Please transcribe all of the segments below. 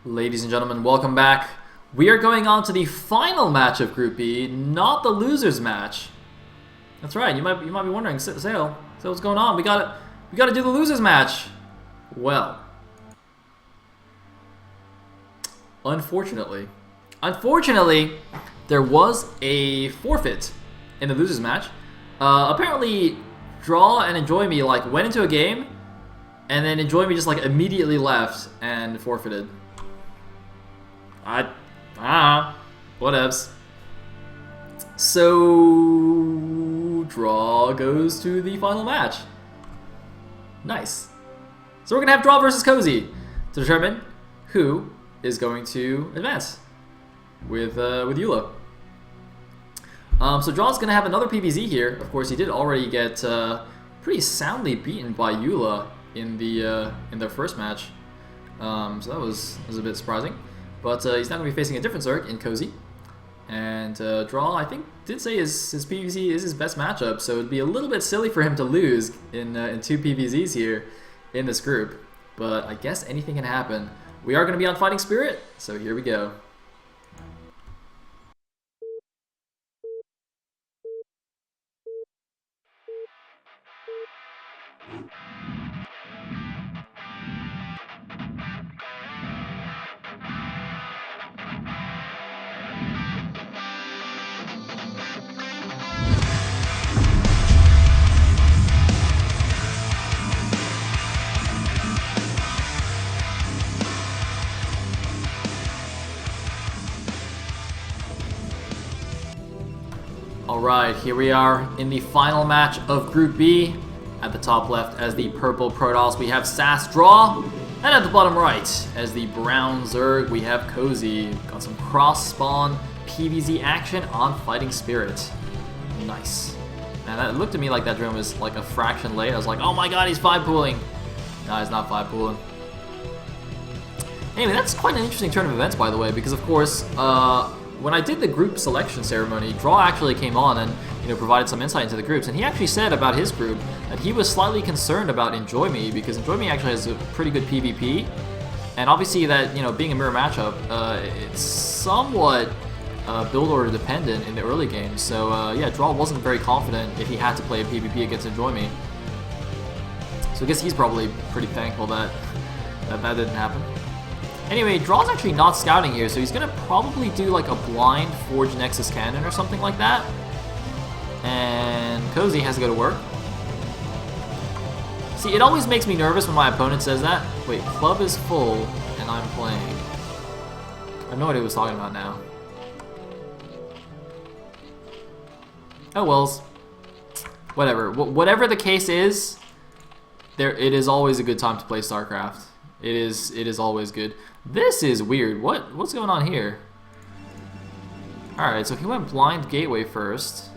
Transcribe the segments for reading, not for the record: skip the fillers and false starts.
Ladies and gentlemen, welcome back. We are going on to the final match of Group B, not the losers match. That's right. You might be wondering, Sale, what's going on? We gotta do the losers match. Well, unfortunately, there was a forfeit in the losers match. Apparently, Draw and Enjoy Me went into a game, and then Enjoy Me just immediately left and forfeited. Whatevs. So, Draw goes to the final match. Nice. So we're gonna have Draw versus Cozy to determine who is going to advance with Eula. So Draw's gonna have another PVZ here. Of course, he did already get pretty soundly beaten by Eula in their first match. So that was a bit surprising. But he's now going to be facing a different Zerg in Cozy. And Draw, I think, did say his PVZ is his best matchup, so it'd be a little bit silly for him to lose in two PVZs here in this group. But I guess anything can happen. We are going to be on Fighting Spirit, so here we go. Alright, here we are in the final match of Group B. At the top left as the purple Protoss we have Sass Draw, and at the bottom right as the brown Zerg we have Cozy. Got some cross-spawn PVZ action on Fighting Spirit. Nice. Man, that looked to me like that drone was a fraction late. I was like, oh my god, he's 5-pooling. No, he's not 5-pooling. Anyway, that's quite an interesting turn of events, by the way, because of course, when I did the group selection ceremony, Draw actually came on and provided some insight into the groups, and he actually said about his group that he was slightly concerned about Enjoy Me because Enjoy Me actually has a pretty good PvP, and obviously that being a mirror matchup, it's somewhat build order dependent in the early game. So yeah, Draw wasn't very confident if he had to play a PvP against Enjoy Me. So I guess he's probably pretty thankful that didn't happen. Anyway, Draw's actually not scouting here, so he's gonna probably do a blind Forge Nexus Cannon or something like that. And Cozy has to go to work. See, it always makes me nervous when my opponent says that. Wait, club is full and I'm playing. I have no idea what he was talking about now. Oh wells. Whatever. Whatever the case is, it is always a good time to play StarCraft. It is always good. This is weird. What's going on here? Alright, so he went blind gateway first.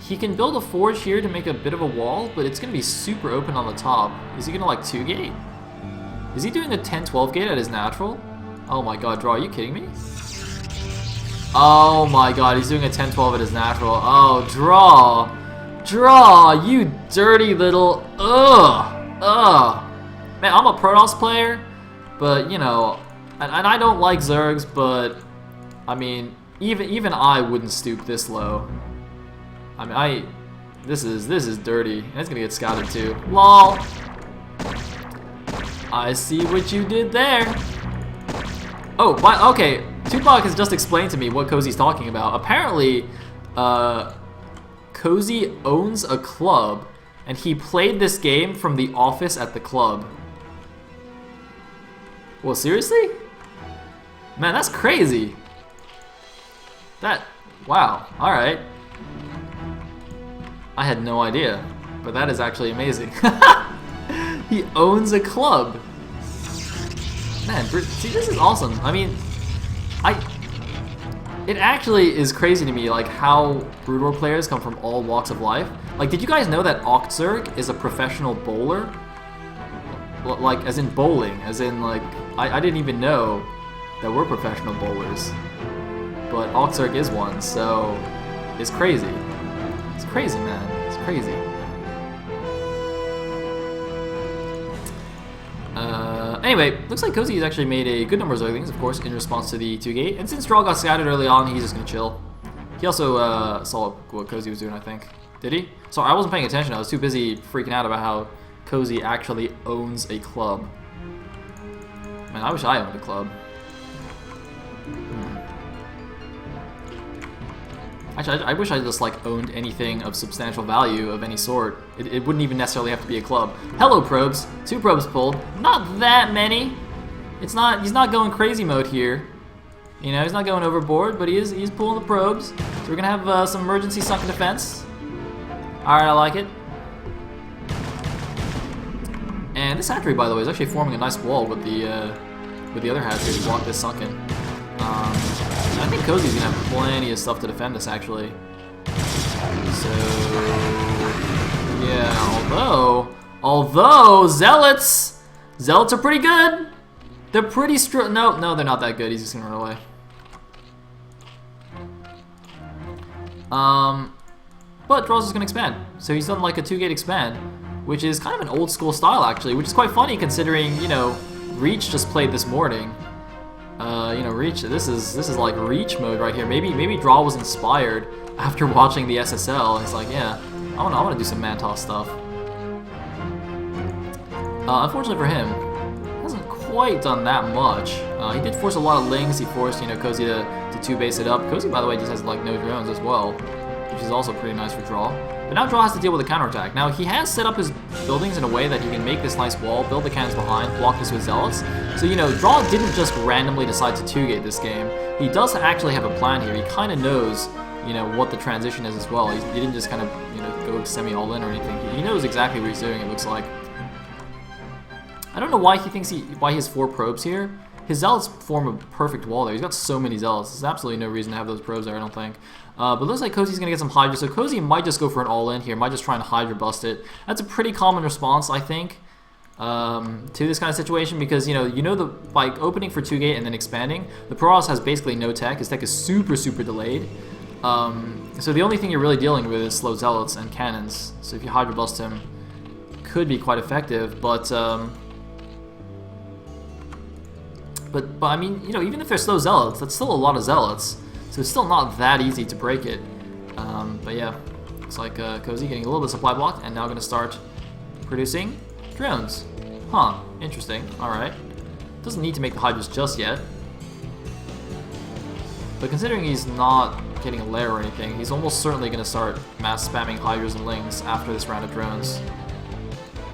He can build a forge here to make a bit of a wall, but it's going to be super open on the top. Is he going to 2-gate? Is he doing a 10-12 gate at his natural? Oh my god, Draw, are you kidding me? Oh my god, he's doing a 10-12 at his natural. Oh, Draw! Draw, you dirty little... Ugh! Man, I'm a Protoss player, but and I don't like Zergs, but I mean, even I wouldn't stoop this low. I mean, this is dirty, and it's gonna get scouted too. LOL. I see what you did there. Oh, okay. Tupac has just explained to me what Cozy's talking about. Apparently, Cozy owns a club, and he played this game from the office at the club. Well, seriously? Man, that's crazy. Wow, alright. I had no idea, but that is actually amazing. He owns a club. Man, see, this is awesome. I mean, it actually is crazy to me, how Brood War players come from all walks of life. Did you guys know that Zerg is a professional bowler? As in bowling, as in, I didn't even know that we're professional bowlers. But Zerg is one, so it's crazy. It's crazy, man. It's crazy. Anyway, looks like Cozy has actually made a good number of Zerglings, of course, in response to the 2-gate. And since Draw got scouted early on, he's just going to chill. He also saw what Cozy was doing, I think. Did he? Sorry, I wasn't paying attention. I was too busy freaking out about how Cozy actually owns a club. Man, I wish I owned a club. Actually, I wish I just like owned anything of substantial value of any sort. It wouldn't even necessarily have to be a club. Hello, probes. 2 probes pulled. Not that many. He's not going crazy mode here. You know, he's not going overboard, but he's pulling the probes. So we're gonna have some emergency sunken defense. All right, I like it. And this hatchery, by the way, is actually forming a nice wall with the other hatchery to block this sunken. I think Cozy's gonna have plenty of stuff to defend this, actually. So yeah, although Zealots are pretty good. They're pretty no, they're not that good. He's just gonna run away. But Draw's just gonna expand. So he's done like a 2-gate expand, which is kind of an old school style actually, which is quite funny considering, you know, Reach just played this morning. You know, Reach, this is like Reach mode right here. Maybe Draw was inspired after watching the SSL. He's like, yeah, I wanna do some Mantos stuff. Unfortunately for him, he hasn't quite done that much. He did force a lot of lings. He forced, you know, Cozy to 2-base it up. Cozy, by the way, just has like no drones as well, which is also pretty nice for Draw. But now Draw has to deal with a counterattack. Now he has set up his buildings in a way that he can make this nice wall, build the cannons behind, block this with Zealots. So, you know, Draw didn't just randomly decide to 2-gate this game. He does actually have a plan here. He kind of knows, you know, what the transition is as well. He didn't just kind of, you know, go semi-all in or anything. He knows exactly what he's doing, it looks like. I don't know why he thinks why he has 4 probes here. His Zealots form a perfect wall there. He's got so many Zealots. There's absolutely no reason to have those probes there, I don't think. But it looks like Cozy's going to get some Hydra, so Cozy might just go for an all-in here, might just try and Hydra bust it. That's a pretty common response, I think, to this kind of situation, because, you know by opening for 2-gate and then expanding, the Protoss has basically no tech. His tech is super, super delayed. So the only thing you're really dealing with is slow Zealots and cannons. So if you Hydra bust him, could be quite effective, but I mean, you know, even if they're slow Zealots, that's still a lot of Zealots. So it's still not that easy to break it. But yeah, looks like Cozy getting a little bit of supply blocked and now going to start producing drones. Huh, interesting. Alright. Doesn't need to make the Hydras just yet. But considering he's not getting a lair or anything, he's almost certainly going to start mass spamming Hydras and Lings after this round of drones.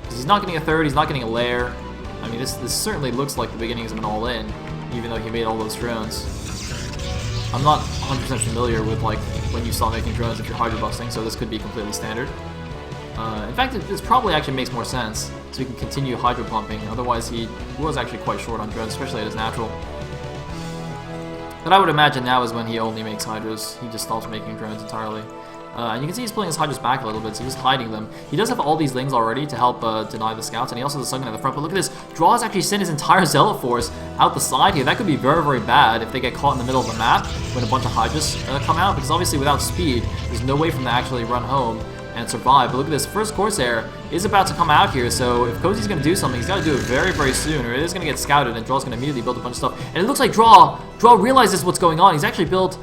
Because he's not getting a third, he's not getting a lair. I mean, this certainly looks like the beginnings of an all-in, even though he made all those drones. I'm not 100% familiar with like when you start making drones if you're Hydra busting, so this could be completely standard. In fact, this probably actually makes more sense, so he can continue Hydra pumping. Otherwise, he was actually quite short on drones, especially at his natural. But I would imagine now is when he only makes Hydras. He just stops making drones entirely. And you can see he's pulling his Hydras back a little bit, so he's hiding them. He does have all these Lings already to help deny the scouts, and he also has a Sunken at the front. But look at this. Draw has actually sent his entire Zealot force out the side here. That could be very, very bad if they get caught in the middle of the map when a bunch of Hydras come out, because obviously without speed, there's no way for them to actually run home and survive. But look at this. First Corsair is about to come out here, so if Cozy's going to do something, he's got to do it very, very soon, or it is going to get scouted, and Draw's going to immediately build a bunch of stuff. And it looks like Draw realizes what's going on. He's actually built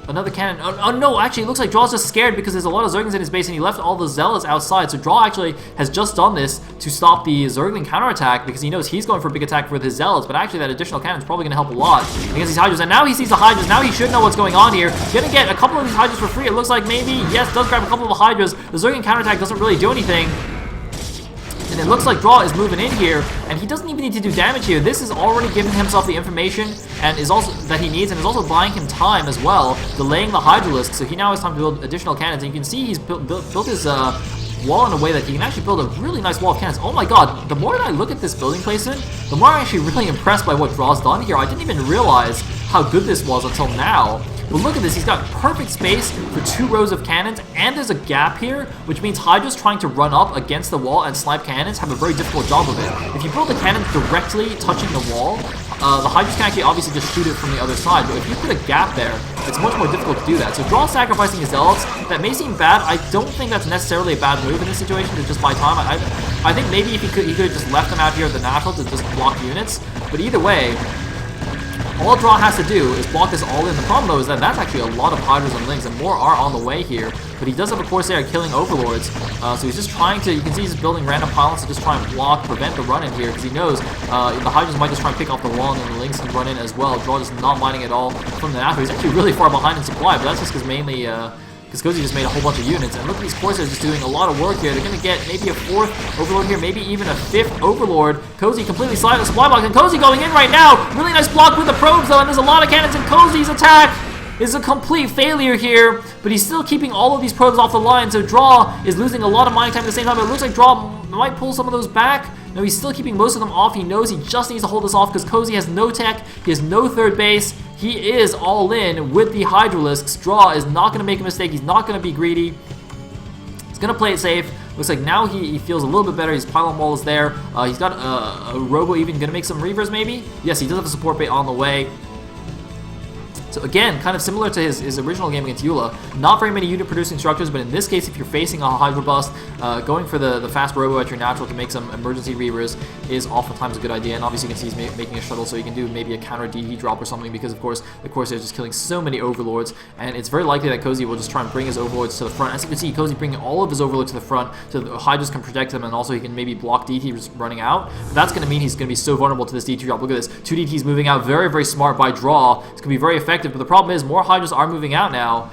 another cannon. Oh no, actually it looks like Draw's just scared because there's a lot of Zerglings in his base and he left all the Zealots outside. So Draw actually has just done this to stop the Zergling counterattack because he knows he's going for a big attack with his Zealots, but actually that additional cannon is probably going to help a lot against these Hydras. And now he sees the Hydras, now he should know what's going on here. Gonna get a couple of these Hydras for free. It looks like maybe, yes, does grab a couple of the Hydras. The Zergling counterattack doesn't really do anything. And it looks like Draw is moving in here, and he doesn't even need to do damage here. This is already giving himself the information and is also that he needs, and is also buying him time as well, delaying the Hydralisk, so he now has time to build additional cannons. And you can see he's built his wall in a way that he can actually build a really nice wall of cannons. Oh my god, the more that I look at this building placement, the more I'm actually really impressed by what Draw's done here. I didn't even realize how good this was until now. But look at this, he's got perfect space for 2 rows of cannons, and there's a gap here, which means Hydras trying to run up against the wall and snipe cannons have a very difficult job of it. If you build a cannon directly touching the wall, the Hydras can actually obviously just shoot it from the other side, but if you put a gap there, it's much more difficult to do that. So Draw sacrificing his Zealots, that may seem bad. I don't think that's necessarily a bad move in this situation to just buy time. I think maybe if he could have just left them out here at the natural to just block units. But either way, all Draw has to do is block this all in. The problem though is that that's actually a lot of Hydras and Lings, and more are on the way here. But he does have a Corsair killing Overlords, so he's just trying to, you can see he's building random pylons to just try and block, prevent the run in here, because he knows the Hydras might just try and pick off the wall, and the Lings can run in as well. Draw is not minding at all from the natural. He's actually really far behind in supply, but that's just because mainly because Cozy just made a whole bunch of units, and look at these Corsairs just doing a lot of work here. They're going to get maybe a 4th Overlord here, maybe even a 5th Overlord. Cozy completely sliding the supply box, and Cozy going in right now. Really nice block with the probes though, and there's a lot of cannons, and Cozy's attack is a complete failure here, but he's still keeping all of these probes off the line, so Draw is losing a lot of mining time at the same time. It looks like Draw might pull some of those back. No, he's still keeping most of them off. He knows he just needs to hold this off because Cozy has no tech, he has no third base. He is all in with the Hydralisks. Draw is not going to make a mistake. He's not going to be greedy. He's going to play it safe. Looks like now he feels a little bit better. His pylon wall is there. He's got a Robo even going to make some Reavers maybe. Yes, he does have a support bait on the way. So again, kind of similar to his original game against Eula. Not very many unit producing structures, but in this case, if you're facing a Hydra bust, going for the fast Robo at your natural to make some emergency Reavers is oftentimes a good idea. And obviously you can see he's making a shuttle, so you can do maybe a counter DD drop or something, because of course the Corsair is just killing so many Overlords, and it's very likely that Cozy will just try and bring his Overlords to the front. As you can see, Cozy bringing all of his Overlords to the front, so the Hydras can protect them, and also he can maybe block DT running out. But that's going to mean he's going to be so vulnerable to this DT drop. Look at this, 2 DTs moving out, very, very smart by Draw. It's going to be very effective, but the problem is more Hydras are moving out now.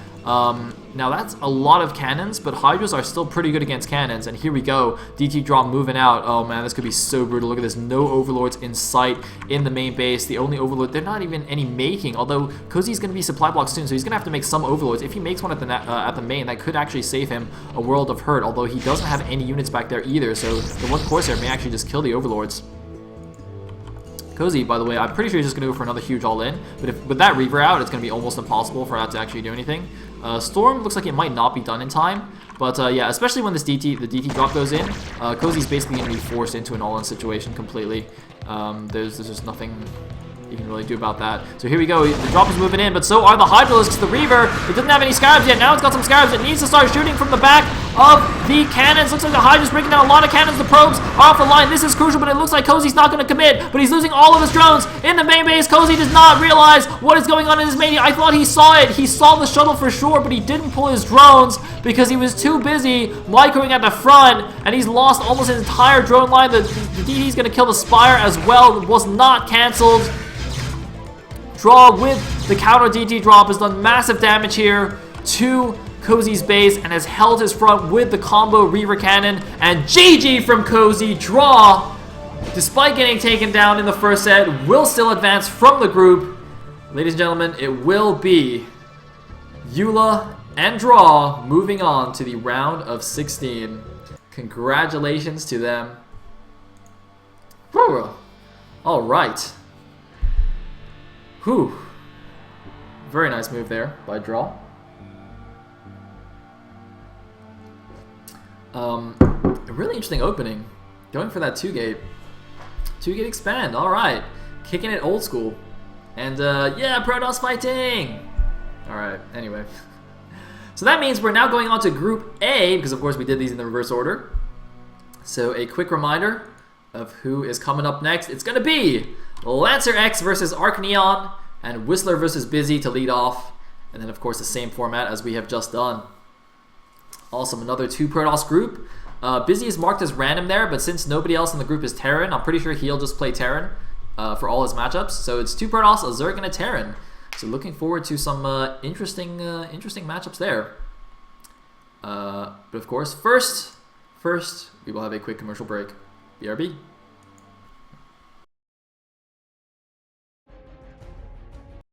Now that's a lot of cannons, but Hydras are still pretty good against cannons, and here we go, DT drop moving out. Oh man, this could be so brutal. Look at this, no Overlords in sight in the main base. The only Overlord, they're not even any making, although Cozy's going to be supply blocked soon, so he's going to have to make some Overlords. If he makes one at the main, that could actually save him a world of hurt, although he doesn't have any units back there either, so the one Corsair may actually just kill the Overlords. Cozy, by the way, I'm pretty sure he's just going to go for another huge all-in, but if with that Reaver out, it's going to be almost impossible for that to actually do anything. Storm looks like it might not be done in time, but yeah, especially when the DT drop goes in, Cozy's basically going to be forced into an all-in situation completely. There's just nothing you can really do about that. So here we go, the drop is moving in, but so are the Hydralisks. The Reaver, it doesn't have any Scarabs yet. Now it's got some Scarabs. It needs to start shooting from the back of the cannons. Looks like the Hydra's breaking down a lot of cannons. The probes are off the line. This is crucial, but it looks like Cozy's not going to commit, but he's losing all of his drones in the main base. Cozy does not realize what is going on in his main. I thought he saw it. He saw the shuttle for sure, but he didn't pull his drones because he was too busy microing at the front, and he's lost almost his entire drone line. The DD's going to kill the Spire as well. It was not cancelled. Draw with the counter DT drop has done massive damage here to Cozy's base and has held his front with the combo Reaver Cannon. And GG from Cozy. Draw, despite getting taken down in the first set, will still advance from the group. Ladies and gentlemen, it will be Eula and Draw moving on to the round of 16. Congratulations to them. Whew. All right. Whew. Very nice move there by Draw. A really interesting opening. Going for that 2-gate. 2-gate expand, alright. Kicking it old school. And yeah, Protoss fighting! Alright, anyway. So that means we're now going on to Group A, because of course we did these in the reverse order. So a quick reminder of who is coming up next. It's going to be Lancer X versus Arc Neon, and Whistler versus Busy to lead off. And then of course the same format as we have just done. Awesome, another 2 Protoss group. Busy is marked as random there, but since nobody else in the group is Terran, I'm pretty sure he'll just play Terran for all his matchups. So it's 2 Protoss, a Zerg, and a Terran. So looking forward to some interesting matchups there. But of course, first we will have a quick commercial break. BRB.